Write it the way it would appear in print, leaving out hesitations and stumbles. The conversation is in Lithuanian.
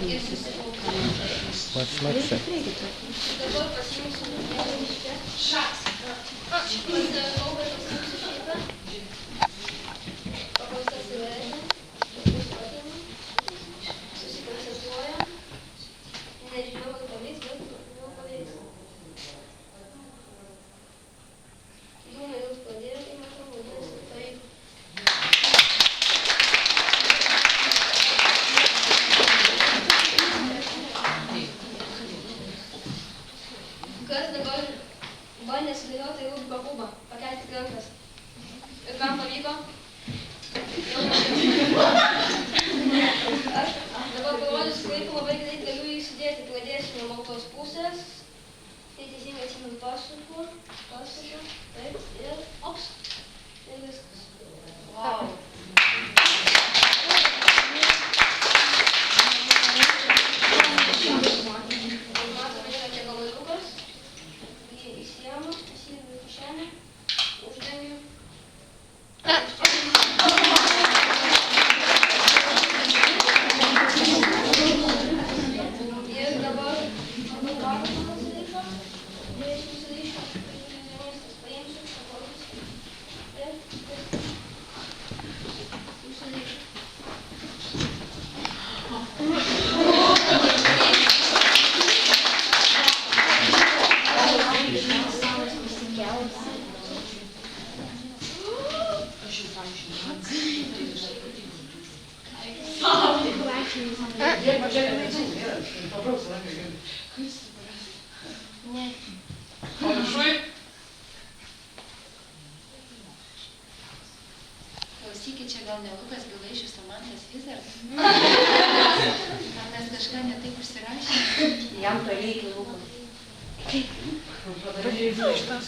ir susikaupti. Dabar pasiimsiu šaks. Pasirašau, bet pasiimsiu šitą. Paprastą cigaretę. Susikoncentruojam. Nežinau, kad pavyks, bet jau pavyks. Būna jūs pradėjo, tai matau, vadinasi, taip. Kas dabar bandė sudėlioti Rubiko kubą? Pakelti rankas. Ir kam pavyko? Jau pavyko. Aš dabar parodysiu, kaip labai greit galiu jį sudėti. Pradėsiu nuo baltos pusės. Tai teisingai atsimenu pasuku. Taip, ir ops. Ir viskas. Wow. Matome, yra čia gabaliukas. Jį įsiemu, įsidedu į kišenę. Uždengiu. Ir dabar vakar pasirišo. Klausykit, čia gal ne Lukas Bilaišius, o Mantas Vizardas? Ar mes kažką netaip užsirašėme? Jam to reikia, Lukas. Padarėjai iš tas.